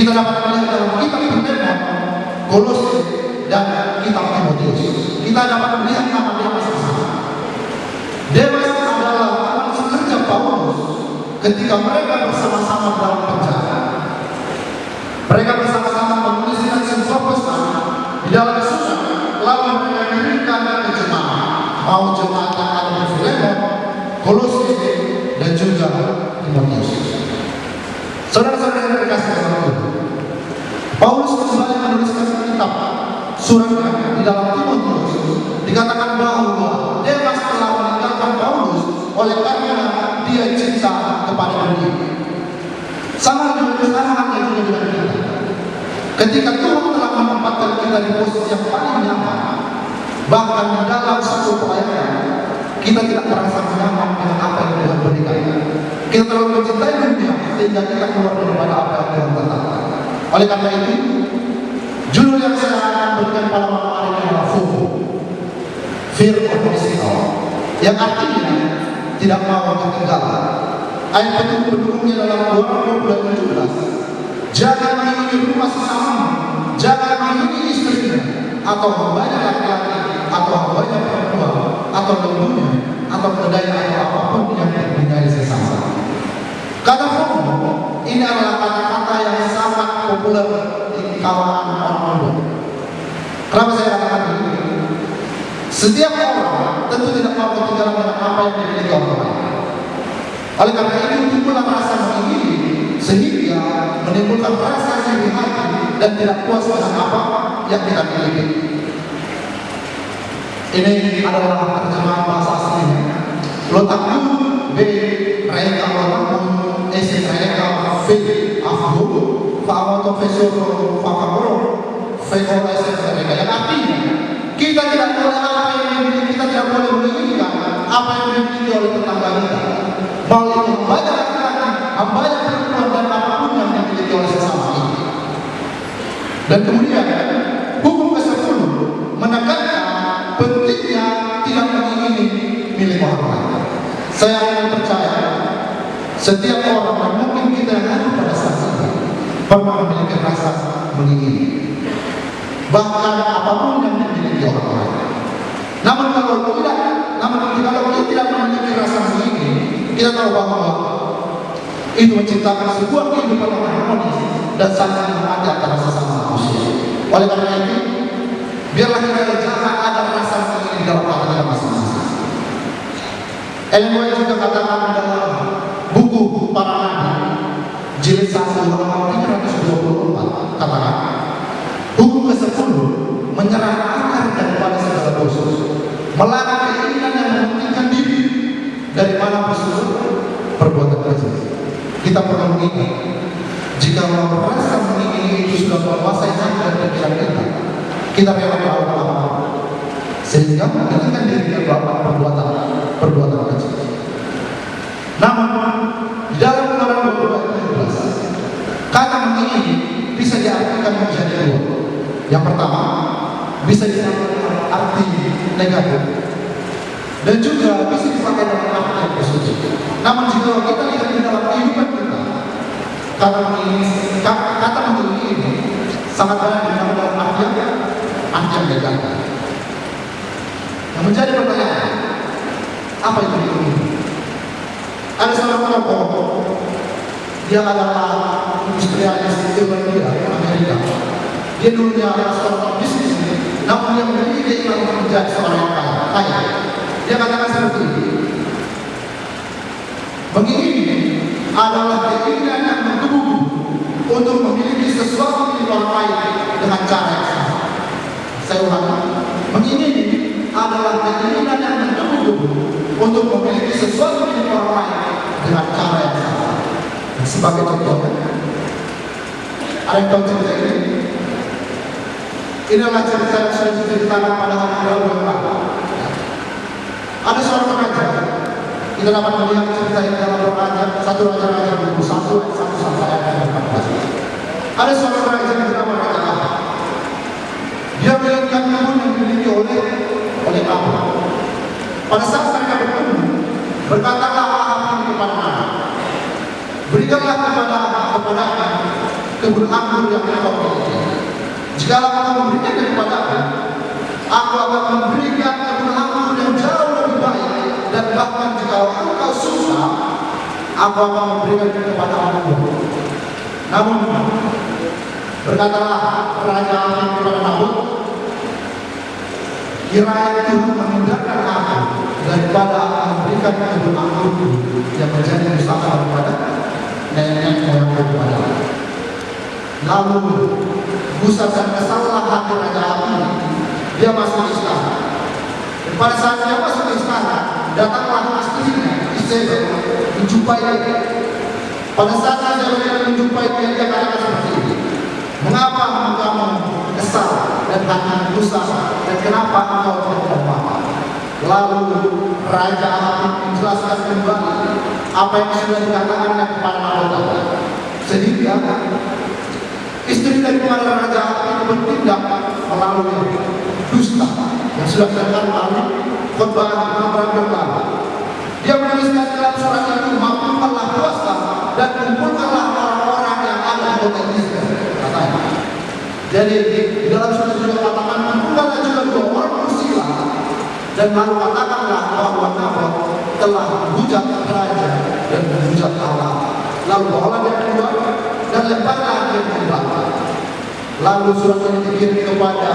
Kita dapat melihat dalam kitab Filemon, Kolose, dan kitab Timotius. Kita dapat melihat nama Demas di sana. Demas adalah teman sekerja Paulus ketika mereka bersama-sama dalam penjara. Mereka bersama-sama menuliskan sebuah pesan di dalam surat, lalu mereka kirimkan ke jemaat, mau jemaat yang ada di Filemon, Kolose, dan juga Timotius. Saudara-saudara yang dikasihi Allah, Paulus kembali menuliskan kitab suratnya di dalam Timotius. Dikatakan bahwa Demas telah meninggalkan Paulus oleh karena dia cinta kepada dunia. Sama halnya juga dengan kita. Ketika Tuhan telah menempatkan kita di posisi yang paling nyaman, bahkan dalam satu pelayanan, kita tidak merasa nyaman dengan apa yang Tuhan berikan. Kita terlalu mencintai dunia sehingga kita keluar daripada apa yang Tuhan tetapkan. Oleh karena itu, judul yang saya akan berikan pada malam hari ini adalah FOMO, Fear of Missing Out, yang artinya tidak mau ketinggalan. Ayat pendukungnya dalam 20:17. Jangan mengingini rumah sesamamu, jangan mengingini istrinya, atau hambanya laki-laki, atau hambanya perempuan, atau lembunya, atau kedai, atau apapun yang dimiliki sesama. Kata FOMO ini adalah kata-kata yang sangat populer di kalangan orang muda. Kenapa saya katakan ini? Setiap orang tentu tidak mau ketinggalan dengan apa yang dimiliki orang lain. Oleh karena itu timbullah rasa mengingini, sehingga menimbulkan rasa iri hati dan tidak puas dengan apa yang kita miliki. Ini adalah terjemahan bahasa aslinya. Lotaku B Reka Lotaku S Reka V Afdu Fa'amoto Fesoro Fakabro Fekora S Reka, yang artinya kita tidak boleh apa yang dimiliki, kita tidak boleh menginginkan apa yang dimiliki oleh tetangga kita. Mau itu banyak laki-laki, banyak perempuan, dan apapun yang dimiliki oleh sesama ini. Dan kemudian hukum ke-10 menekankan pentingnya tidak mengingini milik orang lain. Saya ingin percaya setiap orang, dan mungkin kita yang ada pada saat ini, pernah memiliki rasa mengingini bahkan apapun yang dimiliki orang lain. Namun kalau kita tidak memiliki rasa mengingini, kita tahu bahwa itu menciptakan sebuah kehidupan yang harmonis dan saling menghormati antara sesama manusia. Oleh karena itu, biarlah kita jangan ada rasa mengingini di dalam hati kita masing-masing. Ellen White juga katakan dalam buku Para Nabi jilid 1 halaman 324, katakan hukum ke-10 menyerang akar daripada segala dosa, melarang keinginan yang mementingkan diri dari mana bersumber perbuatan keji. Kita perlu mengingat, jika merasa mengingini itu sudah menguasai hati dan pikiran kita rela melakukan apa-apa sehingga menginginkan diri kita melakukan perbuatan keji. Namun di dalam Keluaran 22:17, kata mengingini bisa diartikan menjadi dua. Yang pertama, bisa diartikan arti negatif, dan juga bisa dipakai dalam arti yang positif. Namun jika kita lihat di dalam kehidupan kita, kata mengingini ini sangat banyak digunakan dalam arti yang negatif. Yang menjadi pertanyaan, apa itu mengingini? Ada seorang tokoh, dia adalah industrialis Irlandia, Amerika. Dia dulunya adalah seorang bisnis, namun dia memiliki keinginan untuk menjadi seorang yang kaya. Dia katakan seperti ini, mengingini adalah keinginan yang menggebu-gebu untuk memiliki sesuatu di orang lain dengan cara yang sama. Saya ulangi, mengingini adalah keinginan yang menggebu-gebu untuk memiliki sesuatu di orang lain dengan cara yang sama. Sebagai contoh, ada yang tahu cerita ini? Inilah cerita yang saya ceritakan pada hari yang lalu. Ada seorang raja. Kita dapat melihat cerita ini dalam Raja 1 Raja 21 ayat 1 sampai ayat 14. Ada seorang raja yang bernama Raja Ahab. Dia melihat kebun yang dimiliki oleh Ahab. Pada saat mereka bertemu, berkatalah Ahab kepada Nabi, berikanlah kepadanya kebun anggur yang engkau miliki. Jika engkau memberikan kepadaku, aku akan memberikan kebun anggur yang jauh lebih baik, dan bahkan jika engkau susah, aku akan memberikan kepadamu. Namun berkatalah Raja Amin kepada Nabot, kiranya Tuhan menghindarkan aku daripada memberikan kebun anggur yang menjadi usaha kepada nenek moyangku kepadamu. Lalu Musa dan kesalah hati Raja Amin, dia masuk istana. Dan pada saat dia masuk istana, datanglah istrinya Isabel menjumpai dia. Pada saat Isabel menjumpai dia katakan seperti ini, mengapa kamu kesal dan hati Musa, dan kenapa engkau tidak apa-apa? Lalu Raja Amin menjelaskan kembali apa yang sudah dikatakannya kepada Nabot. Sehingga istri daripada Raja Amin bertindak melalui dusta yang sudah dilakukan melalui khotbah yang lalu. Dia menuliskan dalam surat itu, mampukanlah puasa dan kumpulkanlah orang-orang yang ada di kota Israel, katanya. Jadi di dalam surat itu katakan, mampukanlah juga 2 orang bersila, dan lalu katakanlah bahwa Nabot telah menghujat raja dan menghujat Allah. Lalu bawalah dia keluar dan lemparlah dia kembali. Lalu surat ini dikirim kepada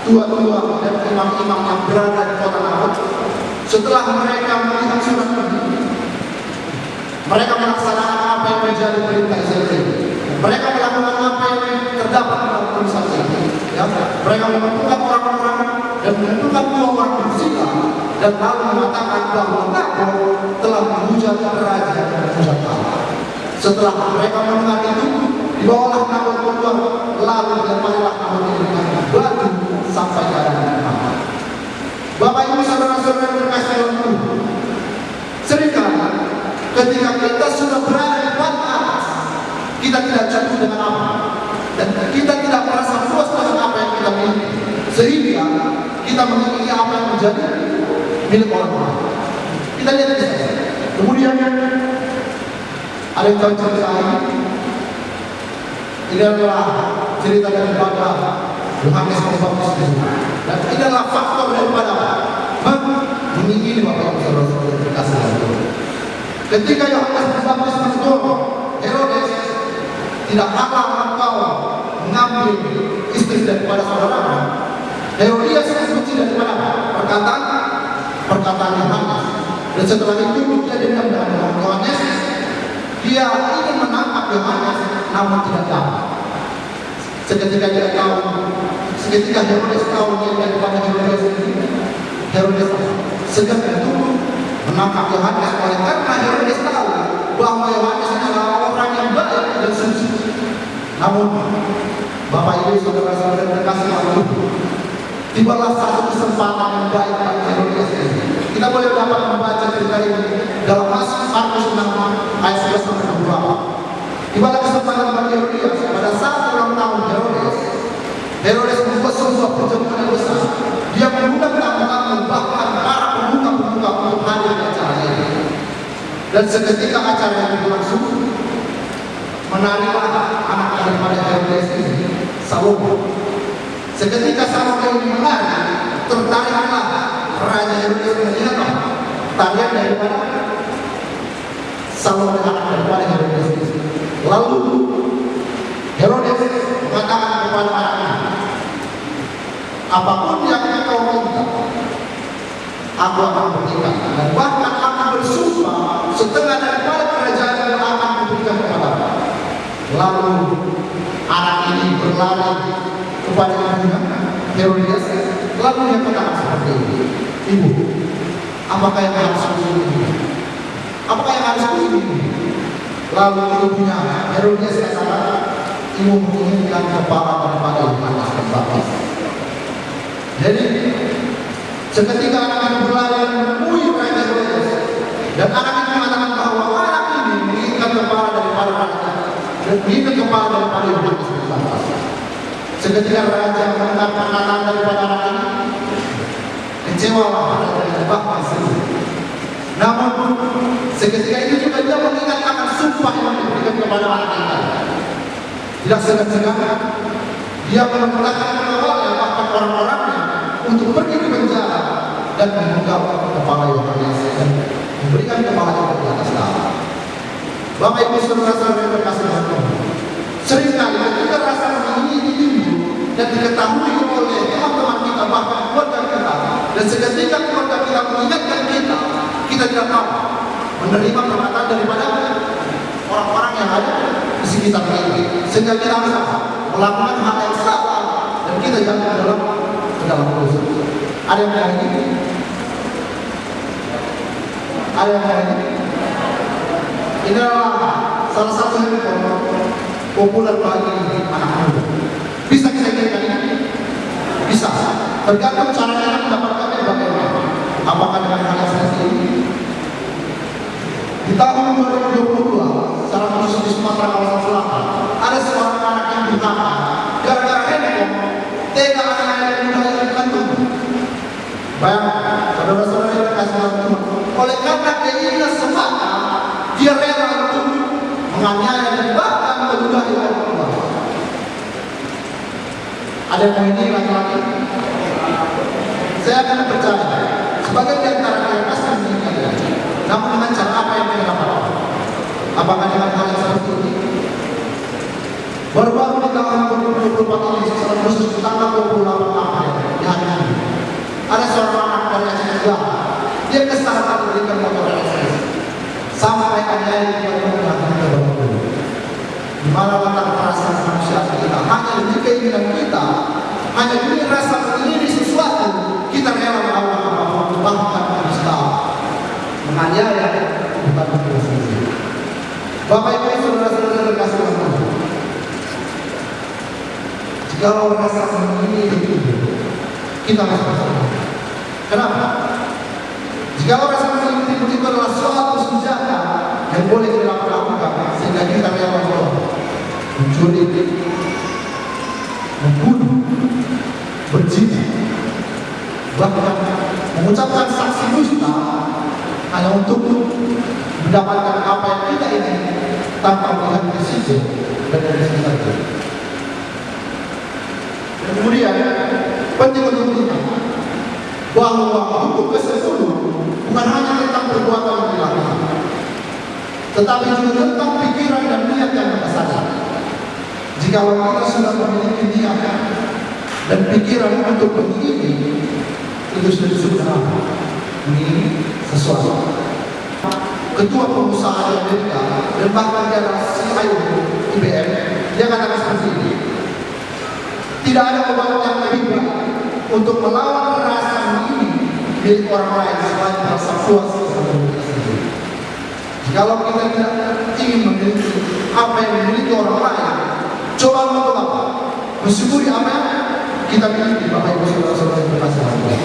tua-tua dan imam-imam yang berada di kota Nabot. Setelah mereka melihat surat ini, mereka melaksanakan apa yang menjadi perintah Israel. Mereka melakukan apa yang terdapat dalam tulisan ini. Ya, mereka mengumpulkan orang-orang dan menentukan 2 orang bersila, dan lalu mengatakan bahwa Nabot telah menghujat raja dan menghujat Allah. Setelah mereka mendengar itu, dibawalah Nabot keluar, lalu dilemparilah Nabot itu dengan batu sampai ke dalam. Bapak Ibu saudara-saudara terkasih dalam Tuhan, seringkali ketika kita sudah berada di paling atas, kita tidak jatuh dengan apa, dan kita tidak merasa puas dengan apa yang kita miliki, sehingga kita memiliki apa yang menjadi milik orang lain. Kita lihat di sana. Kemudian ada yang tahu cerita ini? Ini adalah cerita daripada Yohanes Pembaptis, dan ini adalah faktor daripada mengingini Bapak Ibu saudara-saudara terkasih dalam Tuhan. Ketika Yohanes Pembaptis mendorong Herodes, tidak halal engkau mengambil istri daripada saudara, Herodias membenci daripada perkataan Yohanes. Dan setelah itu dia dendam dengan Yohanes. Dia ingin menangkap Yohanes, namun tidak dapat. Seketika Herodes tahu dia daripada Herodes segera itu menangkap Yohanes, oleh karena Herodes tahu bahwa Yohanes adalah orang yang baik dan suci. Namun Bapak Ibu saudara-saudara terkasih Allah, tibalah satu kesempatan yang baik bagi Herodes. Kita boleh dapat membaca cerita ini dalam Markus 6 ayat 11 sampai 12. Tibalah kesempatan bagi Herodes pada saat ulang tahun Herodes membuat sebuah perjamuan yang besar. Dia mengundang tamu-tamu, bahkan para pemuka-pemuka untuk hadir di acara ini. Dan seketika acara yang berlangsung, menarilah anak daripada Herodes ini, Salomo. Seketika Salomo ini menari, tertariklah Raja Herodes melihat tarian daripada Salomo, anak daripada Herodes ini. Lalu Herodes mengatakan kepada anaknya, apapun yang engkau minta, aku akan berikan, dan bahkan aku bersumpah setengah daripada kerajaan yang akan kuberikan kepadamu. Lalu anak ini berlari kepada ibunya Herodias, lalu dia katakan seperti ini, ibu, apakah yang harus ini? Apakah yang harus ini? Lalu ibunya Herodias katakan, ibu menginginkan kepala daripada Yohanes Pembaptis. Jadi seketika anak itu berlari menemui Raja Herodes, dan anak itu mengatakan bahwa anak ini menginginkan kepala daripada raja dan menginginkan kepala daripada Yohanes Pembaptis. Seketika raja mendengar perkataan daripada anak ini, kecewalah raja dan bahkan sedih. Namun seketika itu juga dia mengingat akan sumpah yang diberikan kepada anak ini. Di tidak segan-segan dia memerintahkan pengawalnya, bahkan orang-orangnya, untuk pergi ke penjara dan mengungkap kepala Yohanes dan memberikan kepalanya ke atas tanah. Bapak Ibu saudara-saudara yang berkasih Tuhan, seringkali ketika rasa ini ditimbul dan diketahui oleh teman-teman kita, bahkan keluarga kita, dan seketika keluarga kita mengingatkan kita, kita tidak mau menerima perkataan daripada orang-orang yang ada di sekitar kita, sehingga kita harus melakukan hal yang salah dan kita jatuh ke dalam dosa. Ada yang kayak ini? Ada yang kayak ini? Ini adalah salah satu handphone populer bagi anak muda. Bisa kita jadikan ini? Bisa. Tergantung caranya mendapatkannya bagaimana. Apakah dengan hal yang seperti ini? Di tahun 2022, secara khusus di Sumatera kawasan selatan, ada seorang anak yang durhaka gara-gara handphone tega anak-anak muda yang dikantung. Bayangkan, saudara-saudara yang dikasih Tuhan, oleh karena keinginan semata, dia rela untuk menganiaya dan bahkan meludahi orang tua. Ada yang ini laki-laki? Saya akan percaya sebagai di antara kalian pasti menginginkan. Namun dengan cara apa yang mereka dapatkan? Apakah dengan hal yang seperti ini? Baru-baru di tahun 2024 ini, secara khusus di tanggal 28 April di hari ini, ada seorang anak dari Aceh Tenggara. Dia kesalahan memberikan motor elektronik sampai ada yang menggunakan kebenaran. Di mana latar perasaan manusia kita hanya demi keinginan kita, hanya demi rasa menginginkan sesuatu, kita rela melakukan apapun, bahkan kita menganiaya bukan kita sendiri. Bapak Ibu saudara-saudara terkasih Tuhan, jikalau rasa menginginkan itu, kita harus bersabar. Kenapa? Jikalau rasa menginginkan itu adalah suatu senjata yang boleh kita lakukan sehingga kita rela mencuri, membunuh, berzina, bahkan mengucapkan saksi dusta hanya untuk mendapatkan apa yang kita ingin tanpa melihat risiko dan risiko saja. Kemudian penting untuk diingat bahwa hukum ke-10 bukan hanya tentang perbuatan yang dilakukan, tetapi juga tentang pikiran dan niat yang berkesan. Jika kita sudah memiliki niat dan pikiran untuk mengingini, itu sudah disebut mengingini sesuatu. Ketua pengusaha di Amerika dan bahkan dia adalah CIO IBM, dia katakan seperti ini: tidak ada obat yang lebih baik untuk melawan rasa ini milik orang lain selain rasa puas terhadap diri sendiri. Jikalau kita tidak ingin memiliki apa yang dimiliki orang lain, coba untuk apa? Mensyukuri apa yang kita miliki, Bapak Ibu saudara-saudara yang berkasih Tuhan.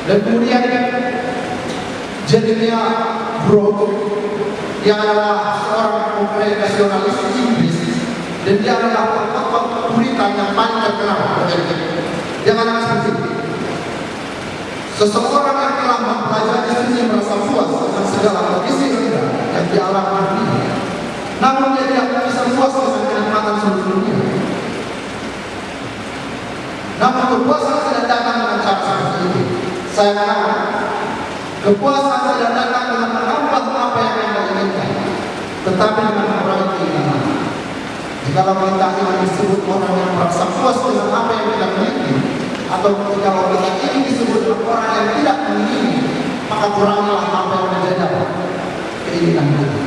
Dan kemudian Jeremiah Brock, yang adalah seorang komunikasionalis Inggris, dan dia adalah tokoh Puritan yang paling terkenal. Dia katakan seperti ini: seseorang yang telah mempelajari seni merasa puas dengan segala kondisi rendah yang dialami dunia, namun dia tidak bisa puas dengan kenikmatan seluruh dunia. Namun kepuasan tidak datang dengan cara seperti ini. Saya katakan, kepuasan tidak datang dengan menambah apa yang Anda inginkan, tetapi dengan mengurangi keinginan. Jikalau kita ingin disebut orang yang merasa puas dengan apa yang kita miliki, atau jikalau kita ingin disebut orang yang tidak mengingini, maka kurangilah apa yang menjadi keinginan kita.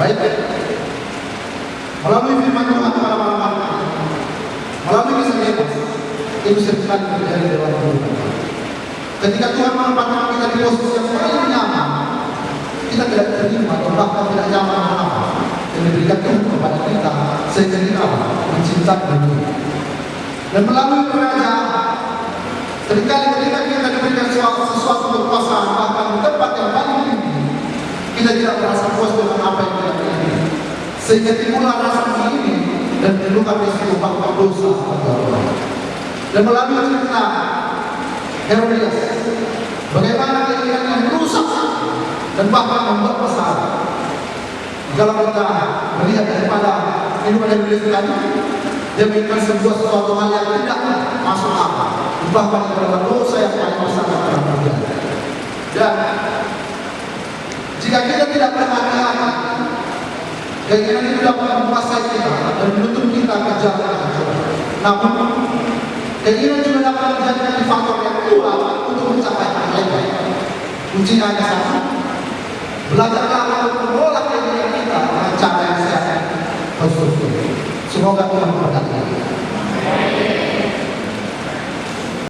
Baik, melalui firman Tuhan pada malam hari ini, melalui kisah Yesus, itu sekali terjadi dalam kehidupan. Ketika Tuhan menempatkan kita di posisi yang paling nyaman, kita tidak terima atau bahkan tidak nyaman apa yang diberikan Tuhan kepada kita, sehingga kita mencintai dunia. Dan melalui kerajaan, seringkali ketika kita diberikan sesuatu kekuasaan, bahkan di tempat yang paling tinggi, kita tidak merasa puas dengan apa yang kita miliki, sehingga timbullah rasa ini dan menimbulkan risiko bahkan dosa bagi Allah. Dan melalui cerita Herodias, bagaimana keinginan yang merusak dan bahkan membuat masalah. Kalau kita melihat daripada ini pada tulis tadi, dia menginginkan sesuatu hal yang tidak masuk akal, bahkan adalah dosa yang paling besar dalam perjalanan. Dan jika kita tidak berhati-hati, keinginan itu dapat menguasai kita dan menutup kita ke jalan. Namun, keinginan juga dapat menjadi faktor yang kuat untuk mencapai hal lain. Kuncinya hanya satu, belajarlah untuk mengolah keinginan kita dengan cara yang sehat. Semoga Tuhan memberkati.